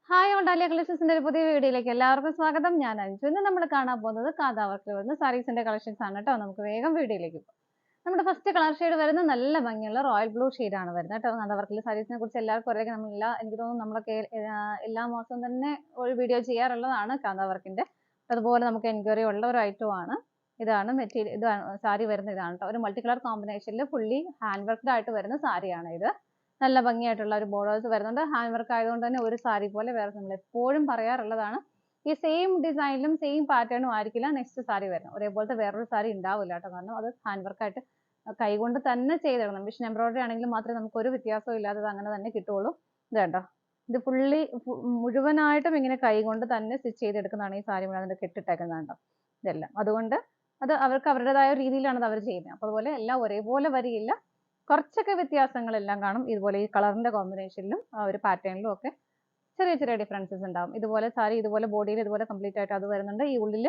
Hi all dahlia കളക്ഷൻസിന്റെ ഒരു പുതിയ വീഡിയോയിലേക്ക് എല്ലാവർക്കും സ്വാഗതം. ഞാൻ അഞ്ജു. ഇന്ന് നമ്മൾ കാണാൻ പോകുന്നത് കാന്താ വർക്കിൽ വരുന്ന സാരീസിന്റെ കളക്ഷൻസ് ആണ് കേട്ടോ. നമുക്ക് വേഗം വീഡിയോയിലേക്ക് പോകാം. നമ്മുടെ ഫസ്റ്റ് കളർ ഷെയ്ഡ് വരുന്ന നല്ല ഭംഗിയുള്ള റോയൽ ബ്ലൂ ആണ് വരുന്നത് കേട്ടോ. കാന്താ വർക്കിലെ സാരീസിനെ കുറിച്ച് എല്ലാവർക്കും അറിയാം. എനിക്ക് തോന്നുന്നു നമ്മളൊക്കെ എല്ലാ മാസവും തന്നെ ഒരു വീഡിയോ ചെയ്യാറുള്ളതാണ് കാന്താ വർക്കിന്റെ. അതുപോലെ നമുക്ക് എൻക്വയറി ഉള്ള ഒരു ഐറ്റം ആണ്. ഇതാണ് മെറ്റീരിയൽ, ഇതാണ് സാരി വരുന്നത്. ഇതാണ് കേട്ടോ. ഒരു മൾട്ടി കളർ കോമ്പിനേഷനിൽ ഫുള്ളി ഹാൻഡ് വർക്ക്ഡ് ആയിട്ട് വരുന്ന സാരിയാണ് ഇത്. നല്ല ഭംഗിയായിട്ടുള്ള ഒരു ബോർഡേഴ്സ് വരുന്നുണ്ട്. ഹാൻഡ് വർക്ക് ആയതുകൊണ്ട് തന്നെ ഒരു സാരി പോലെ വേറെ നമ്മൾ എപ്പോഴും പറയാറുള്ളതാണ്. ഈ സെയിം ഡിസൈനിലും സെയിം പാറ്റേണും ആയിരിക്കില്ല നെക്സ്റ്റ് സാരി വരുന്നത്. ഒരേപോലത്തെ വേറൊരു സാരി ഉണ്ടാവില്ല കേട്ടോ. കാരണം അത് ഹാൻഡ് വർക്ക് ആയിട്ട് കൈകൊണ്ട് തന്നെ ചെയ്തിടണം. മിഷൻ എംബ്രോയിഡറി ആണെങ്കിൽ മാത്രമേ നമുക്ക് ഒരു വ്യത്യാസവും ഇല്ലാതെ അങ്ങനെ തന്നെ കിട്ടുള്ളൂ. ഇത് കണ്ടോ, ഇത് ഫുള്ളി മുഴുവനായിട്ടും ഇങ്ങനെ കൈകൊണ്ട് തന്നെ സ്റ്റിച്ച് ചെയ്തെടുക്കുന്നതാണ് ഈ സാരി മുഴുവൻ അതിന്റെ കെട്ടിട്ടേക്കുന്നത് കണ്ടോ. ഇതെല്ലാം അതുകൊണ്ട് അത് അവർക്ക് അവരുടേതായ രീതിയിലാണ് അത് അവർ ചെയ്യുന്നത്. അപ്പോൾ അതുപോലെ എല്ലാം ഒരേപോലെ വരികയില്ല, കുറച്ചൊക്കെ വ്യത്യാസങ്ങളെല്ലാം കാണും. ഇതുപോലെ ഈ കളറിന്റെ കോമ്പിനേഷനിലും ആ ഒരു പാറ്റേണിലും ഒക്കെ ചെറിയ ചെറിയ ഡിഫറൻസസ് ഉണ്ടാവും. ഇതുപോലെ സാരി ഇതുപോലെ ബോഡിയിൽ ഇതുപോലെ കംപ്ലീറ്റ് ആയിട്ട് അത് വരുന്നുണ്ട്. ഈ ഉള്ളിൽ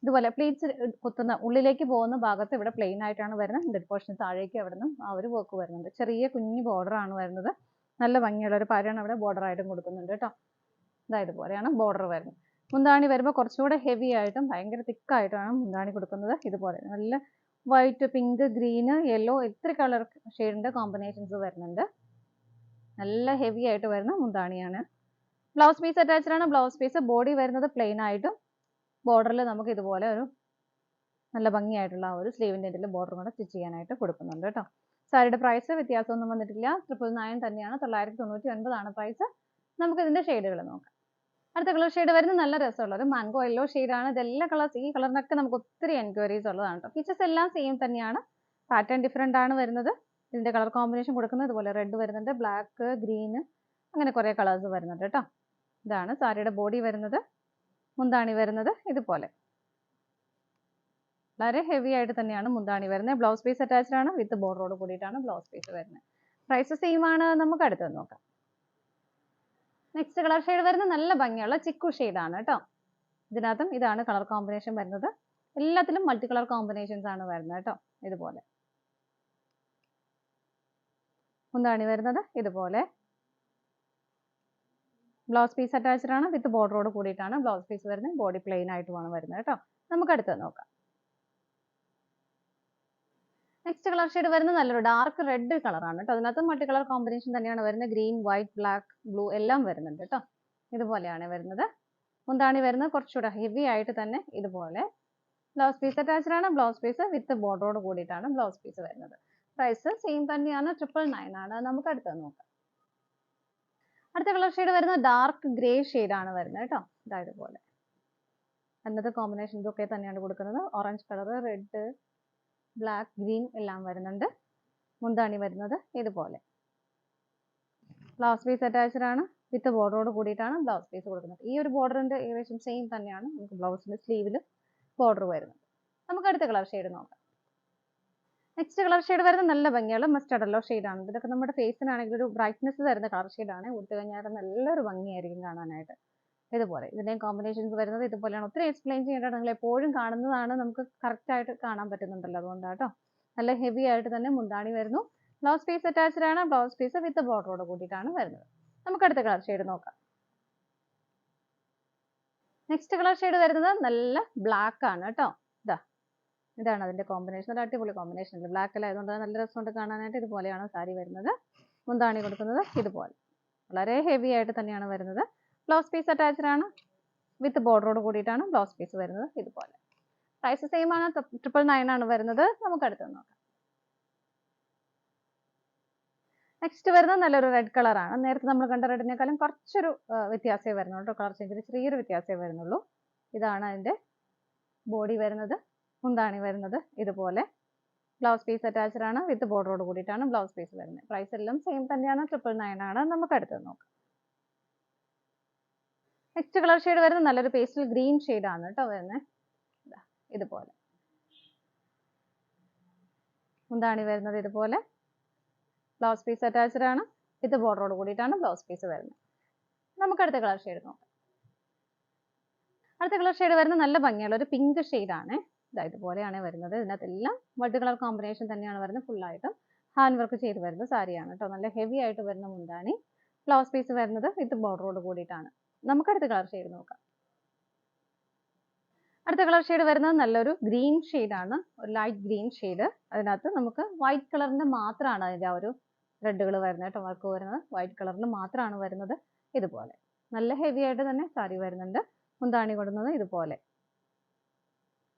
ഇതുപോലെ പ്ലീറ്റ്സ് കുത്തുന്ന ഉള്ളിലേക്ക് പോകുന്ന ഭാഗത്ത് ഇവിടെ പ്ലെയിൻ ആയിട്ടാണ് വരുന്നത്. ഡെഡ് പോർഷൻ താഴേക്ക് അവിടെ നിന്നും ആ ഒരു വർക്ക് വരുന്നുണ്ട്. ചെറിയ കുഞ്ഞു ബോർഡർ ആണ് വരുന്നത്. നല്ല ഭംഗിയുള്ള ഒരു പാറ്റേൺ അവിടെ ബോർഡർ ആയിട്ടും കൊടുക്കുന്നുണ്ട് കേട്ടോ. ഇതാ ഇതുപോലെയാണ് ബോർഡർ വരുന്നത്. മുന്താണി വരുമ്പോൾ കുറച്ചുകൂടെ ഹെവി ആയിട്ടും ഭയങ്കര തിക്കായിട്ടാണ് മുന്താണി കൊടുക്കുന്നത്. ഇതുപോലെ നല്ല വൈറ്റ്, പിങ്ക്, ഗ്രീന്, യെല്ലോ ഇത്ര കളർ ഷെയ്ഡിന്റെ കോമ്പിനേഷൻസ് വരുന്നുണ്ട്. നല്ല ഹെവി ആയിട്ട് വരുന്ന മുന്താണിയാണ്. ബ്ലൗസ് പീസ് അറ്റാച്ച്ഡ് ആണ്. ബ്ലൗസ് പീസ് ബോഡി വരുന്നത് പ്ലെയിൻ ആയിട്ടും ബോർഡറിൽ നമുക്ക് ഇതുപോലെ ഒരു നല്ല ഭംഗിയായിട്ടുള്ള ഒരു സ്ലീവിന്റെ ഇതിൽ ബോർഡർ കൂടെ സ്റ്റിച്ച് ചെയ്യാനായിട്ട് കൊടുക്കുന്നുണ്ട് കേട്ടോ. സാരിയുടെ പ്രൈസ് വ്യത്യാസമൊന്നും വന്നിട്ടില്ല. 999 തന്നെയാണ്. 999 പ്രൈസ്. നമുക്ക് ഇതിന്റെ ഷെയ്ഡുകൾ നോക്കാം. അടുത്ത കളർ ഷെയ്ഡ് വരുന്നത് നല്ല രസമുള്ള ഒരു മാംഗോ യെല്ലോ ആണ്. ഇതെല്ലാ കളേഴ്സ്, ഈ കളറിനൊക്കെ നമുക്ക് ഒത്തിരി എൻക്വയറീസ് ഉള്ളതാണ് കേട്ടോ. ഫീച്ചേഴ്സ് എല്ലാം സെയിം തന്നെയാണ്. പാറ്റേൺ ഡിഫറെന്റ് ആണ് വരുന്നത്. ഇതിന്റെ കളർ കോമ്പിനേഷൻ കൊടുക്കുന്നത് ഇതുപോലെ റെഡ് വരുന്നുണ്ട്, ബ്ലാക്ക്, ഗ്രീന്, അങ്ങനെ കുറെ കളേഴ്സ് വരുന്നുണ്ട് കേട്ടോ. ഇതാണ് സാരിയുടെ ബോഡി വരുന്നത്. മുന്താണി വരുന്നത് ഇതുപോലെ വളരെ ഹെവി ആയിട്ട് തന്നെയാണ് മുന്താണി വരുന്നത്. ബ്ലൗസ് പീസ് അറ്റാച്ച്ഡ് ആണ്. വിത്ത് ബോർഡറോട് കൂടിയിട്ടാണ് ബ്ലൗസ് പീസ് വരുന്നത്. പ്രൈസ് സെയിം ആണ്. നമുക്ക് അടുത്തത് നോക്കാം. നെക്സ്റ്റ് കളർ ഷെയ്ഡ് വരുന്നത് നല്ല ഭംഗിയുള്ള ചിക്കു ആണ് കേട്ടോ. ഇതിനകത്തും ഇതാണ് കളർ കോമ്പിനേഷൻ വരുന്നത്. എല്ലാത്തിലും മൾട്ടി കളർ കോമ്പിനേഷൻസ് ആണ് വരുന്നത് കേട്ടോ. ഇതുപോലെ മുന്താണി വരുന്നത് ഇതുപോലെ. ബ്ലൗസ് പീസ് അറ്റാച്ച്ഡ് ആണ്. വിത്ത് ബോർഡറോട് കൂടിയിട്ടാണ് ബ്ലൗസ് പീസ് വരുന്നത്. ബോഡി പ്ലെയിൻ ആയിട്ടുമാണ് വരുന്നത് കേട്ടോ. നമുക്ക് അടുത്തത് നോക്കാം. നെക്സ്റ്റ് കളർ ഷെയ്ഡ് വരുന്നത് നല്ലൊരു ഡാർക്ക് റെഡ് കളറാണ് കേട്ടോ. അതിനകത്ത് മൾട്ടി കളർ കോമ്പിനേഷൻ തന്നെയാണ് വരുന്നത്. ഗ്രീൻ, വൈറ്റ്, ബ്ലാക്ക്, ബ്ലൂ എല്ലാം വരുന്നുണ്ട് കേട്ടോ. ഇതുപോലെയാണ് വരുന്നത്. മുന്താണി വരുന്നത് കുറച്ചുകൂടെ ഹെവി ആയിട്ട് തന്നെ ഇതുപോലെ. ബ്ലൗസ് പീസ് അറ്റാച്ച്ഡ് ആണ്. ബ്ലൗസ് പീസ് വിത്ത് ബോർഡറോട് കൂടിയിട്ടാണ് ബ്ലൗസ് പീസ് വരുന്നത്. പ്രൈസ് സെയിം തന്നെയാണ്. 999 ആണ്. നമുക്ക് അടുത്തത് നോക്കാം. അടുത്ത കളർ ഷെയ്ഡ് വരുന്നത് ഡാർക്ക് ഗ്രേ ആണ് വരുന്നത് കേട്ടോ. ഇതാ ഇതുപോലെ. അതിനകത്ത് കോമ്പിനേഷൻ ഇതൊക്കെ തന്നെയാണ് കൊടുക്കുന്നത്. Orange colour, red, black, green എല്ലാം വരുന്നുണ്ട്. മുന്താണി വരുന്നത് ഇതുപോലെ. ബ്ലൗസ് പീസ് അറ്റാച്ച്ഡ് ആണ്. വിത്ത് ബോർഡറോട് കൂടിയിട്ടാണ് ബ്ലൗസ് പീസ് കൊടുക്കുന്നത്. ഈ ഒരു ബോർഡറിന്റെ ഏകദേശം സെയിം തന്നെയാണ് നമുക്ക് ബ്ലൗസിന്റെ സ്ലീവിൽ ബോർഡർ വരുന്നത്. നമുക്ക് അടുത്ത കളർ ഷെയ്ഡ് നോക്കാം. നെക്സ്റ്റ് കളർ ഷെയ്ഡ് വരുന്നത് നല്ല ഭംഗിയുള്ള മസ്റ്റർഡ് യെല്ലോ ആണ്. ഇതൊക്കെ നമ്മുടെ ഫേസിനാണെങ്കിൽ ഒരു ബ്രൈറ്റ്നെസ് തരുന്ന കളർ ഷെയ്ഡാണ്. കൊടുത്തു കഴിഞ്ഞാൽ നല്ലൊരു ഭംഗിയായിരിക്കും കാണാനായിട്ട്. ഇതുപോലെ ഇതിന്റെയും കോമ്പിനേഷൻസ് വരുന്നത് ഇതുപോലെയാണ്. ഒത്തിരി എക്സ്പ്ലെയിൻ ചെയ്യേണ്ടത് നിങ്ങൾ എപ്പോഴും കാണുന്നതാണ്. നമുക്ക് കറക്റ്റ് ആയിട്ട് കാണാൻ പറ്റുന്നുണ്ടല്ലോ, അതുകൊണ്ടാട്ടോ. നല്ല ഹെവി ആയിട്ട് തന്നെ മുന്താണി വരുന്നു. ബ്ലൗസ് പീസ് അറ്റാച്ച്ഡ് ആണ്. ബ്ലൗസ് പീസ് വിത്ത് ബോർഡറോട് കൂടിയിട്ടാണ് വരുന്നത്. നമുക്ക് അടുത്ത കളർ ഷെയ്ഡ് നോക്കാം. നെക്സ്റ്റ് കളർ ഷെയ്ഡ് വരുന്നത് നല്ല ബ്ലാക്ക് ആണ് കേട്ടോ. ഇതാണ് അതിന്റെ കോമ്പിനേഷൻ. ഒരു അടിപൊളി കോമ്പിനേഷൻ. ബ്ലാക്ക് അല്ല, അതുകൊണ്ട് നല്ല രസമുണ്ട് കാണാനായിട്ട്. ഇതുപോലെയാണ് സാരി വരുന്നത്. മുന്താണി കൊടുക്കുന്നത് ഇതുപോലെ. വളരെ ഹെവി ആയിട്ട് തന്നെയാണ് വരുന്നത്. ബ്ലൗസ് പീസ് അറ്റാച്ച്ഡ് ആണ്. വിത്ത് ബോർഡറോട് കൂടിയിട്ടാണ് ബ്ലൗസ് പീസ് വരുന്നത് ഇതുപോലെ. പ്രൈസ് സെയിം ആണ്. 999 ആണ് വരുന്നത്. നമുക്ക് അടുത്ത് നോക്കാം. നെക്സ്റ്റ് വരുന്നത് നല്ലൊരു റെഡ് കളറാണ്. നേരത്തെ നമ്മൾ കണ്ട റെഡിനേക്കാളും കുറച്ചൊരു വ്യത്യാസമേ വരുന്നുള്ളൂ. കളർ ചേഞ്ചിൽ ചെറിയൊരു വ്യത്യാസമേ വരുന്നുള്ളൂ. ഇതാണ് അതിന്റെ ബോഡി വരുന്നത്. മുന്താണി വരുന്നത് ഇതുപോലെ. ബ്ലൗസ് പീസ് അറ്റാച്ച്ഡ് ആണ്. വിത്ത് ബോർഡറോട് കൂടിയിട്ടാണ് ബ്ലൗസ് പീസ് വരുന്നത്. പ്രൈസ് എല്ലാം സെയിം തന്നെയാണ്. 999 ആണ്. നമുക്ക് അടുത്ത് നോക്കാം. നെക്സ്റ്റ് കളർ ഷെയ്ഡ് വരുന്നത് നല്ലൊരു പേസ്റ്റൽ ഗ്രീൻ ആണ് കേട്ടോ വരുന്നത്. ഇതുപോലെ മുന്താണി വരുന്നത് ഇതുപോലെ. ബ്ലൗസ് പീസ് അറ്റാച്ച്ഡ് ആണ്. വിത്ത് ബോർഡറോട് കൂടിയിട്ടാണ് ബ്ലൗസ് പീസ് വരുന്നത്. നമുക്ക് അടുത്ത കളർ ഷെയ്ഡ് നോക്കാം. അടുത്ത കളർ ഷെയ്ഡ് വരുന്നത് നല്ല ഭംഗിയുള്ള ഒരു പിങ്ക് ആണ്. ഇതുപോലെയാണ് വരുന്നത്. ഇതിനകത്തെല്ലാം മൾട്ടി കളർ കോമ്പിനേഷൻ തന്നെയാണ് വരുന്നത്. ഫുള്ളായിട്ടും ഹാൻഡ് വർക്ക് ചെയ്ത് വരുന്ന സാരിയാണ് കേട്ടോ. നല്ല ഹെവി ആയിട്ട് വരുന്ന മുന്താണി. ബ്ലൗസ് പീസ് വരുന്നത് വിത്ത് ബോർഡറോട് കൂടിയിട്ടാണ്. നമുക്ക് അടുത്ത കളർ ഷെയ്ഡ് നോക്കാം. അടുത്ത കളർ ഷെയ്ഡ് വരുന്നത് നല്ലൊരു ഗ്രീൻ ആണ്, ഒരു ലൈറ്റ് ഗ്രീൻ ഷെയ്ഡ്. അതിനകത്ത് നമുക്ക് വൈറ്റ് കളറിന്റെ മാത്രമാണ് അതിന്റെ ആ ഒരു ത്രെഡുകൾ വരുന്നത് കേട്ടോ. വർക്ക് വരുന്നത് വൈറ്റ് കളറിൽ മാത്രമാണ് വരുന്നത്. ഇതുപോലെ നല്ല ഹെവി ആയിട്ട് തന്നെ സാരി വരുന്നുണ്ട്. മുന്താണി കൊടുക്കുന്നത് ഇതുപോലെ.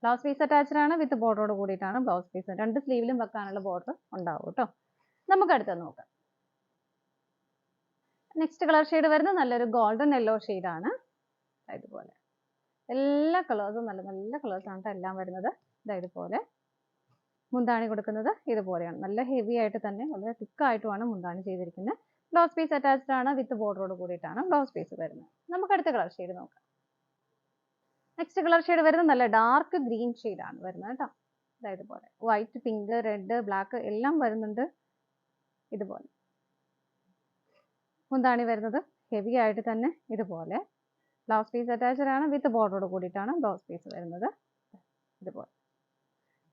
ബ്ലൗസ് പീസ് അറ്റാച്ച്ഡ് ആണ്, വിത്ത് ബോർഡറോട് കൂടിയിട്ടാണ് ബ്ലൗസ് പീസ്. രണ്ട് സ്ലീവിലും വെക്കാനുള്ള ബോർഡർ ഉണ്ടാവും കേട്ടോ. നമുക്ക് അടുത്തത് നോക്കാം. നെക്സ്റ്റ് കളർ ഷെയ്ഡ് വരുന്നത് നല്ലൊരു ഗോൾഡൻ യെല്ലോ ആണ്. ഇതുപോലെ എല്ലാ കളേഴ്സും നല്ല നല്ല കളേഴ്സ് ആണ് എല്ലാം വരുന്നത്. ഇതുപോലെ മുന്താണി കൊടുക്കുന്നത് ഇതുപോലെയാണ്. നല്ല ഹെവി ആയിട്ട് തന്നെ വളരെ തിക്കായിട്ടുമാണ് മുന്താണി ചെയ്തിരിക്കുന്നത്. ബ്ലൗസ് പീസ് അറ്റാച്ച്ഡ് ആണ്, വിത്ത് ബോർഡറോട് കൂടിയിട്ടാണ് ബ്ലൗസ് പീസ് വരുന്നത്. നമുക്ക് അടുത്ത കളർ ഷെയ്ഡ് നോക്കാം. നെക്സ്റ്റ് കളർ ഷെയ്ഡ് വരുന്നത് നല്ല ഡാർക്ക് ഗ്രീൻ ആണ് വരുന്നത് കേട്ടോ. ഇതുപോലെ വൈറ്റ്, പിങ്ക്, റെഡ്, ബ്ലാക്ക് എല്ലാം വരുന്നുണ്ട്. ഇതുപോലെ മുന്താണി വരുന്നത് ഹെവി ആയിട്ട് തന്നെ ഇതുപോലെ. ബ്ലൗസ് പീസ് അറ്റാച്ച്ഡ് ആണ്, വിത്ത് ബോർഡറോട് കൂടിയിട്ടാണ് ബ്ലൗസ് പീസ് വരുന്നത്. ഇതുപോലെ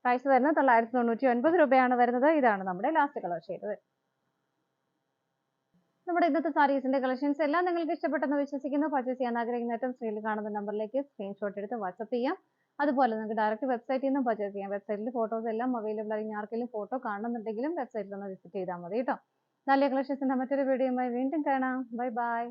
പ്രൈസ് വരുന്നത് 999 രൂപയാണ് വരുന്നത്. ഇതാണ് നമ്മുടെ ലാസ്റ്റ് കളർ ഷെയ്ഡ്. നമ്മുടെ ഇന്നത്തെ സാരീസിന്റെ കളക്ഷൻസ് എല്ലാം നിങ്ങൾക്ക് ഇഷ്ടപ്പെട്ടെന്ന് വിശ്വസിക്കുന്നു. പർച്ചേസ് ചെയ്യാൻ ആഗ്രഹിക്കുന്ന ഏറ്റവും സ്ക്രീനിൽ കാണുന്ന നമ്പറിലേക്ക് സ്ക്രീൻഷോട്ട് എടുത്ത് വാട്സ്ആപ്പ് ചെയ്യാം. അതുപോലെ നിങ്ങൾക്ക് ഡയറക്റ്റ് വെബ്സൈറ്റിൽ നിന്നും പർച്ചേസ് ചെയ്യാം. വെബ്സൈറ്റിൽ ഫോട്ടോസ് എല്ലാം അവൈലബിൾ ആയി. ആർക്കെങ്കിലും ഫോട്ടോ കാണുന്നുണ്ടെങ്കിലും വെബ്സൈറ്റിൽ ഒന്ന് വിസിറ്റ് ചെയ്താൽ മതി കേട്ടോ. നല്ല കളക്ഷൻസിന്റെ മറ്റൊരു വീഡിയോയുമായി വീണ്ടും കാണാം. Bye bye.